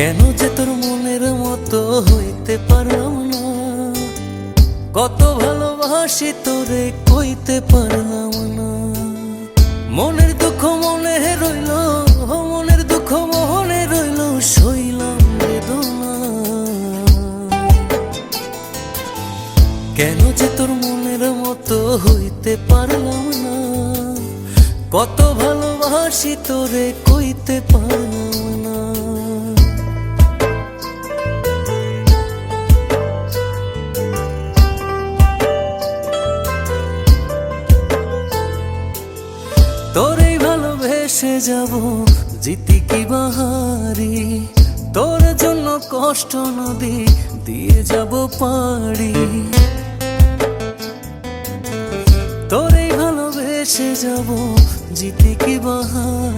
কেন যে তোর মনের মতো হইতে পারলাম না, কত ভালোবাসি তোরে কইতে পারলাম না। মনের দুঃখ মনে রইল, মনের দুঃখ মনে রইল, সইলাম বেদনা। কেন যে তোর মনের মতো হইতে পারলাম না, কত ভালোবাসি তোরে কইতে পারলাম না। তোরেই ভালোবেসে যাব, জিতি কি বাহারি, তোর জন্য কষ্ট নদী দিয়ে যাব পাড়ি। তোরেই ভালোবেসে যাব, জিতি কি বাহারি।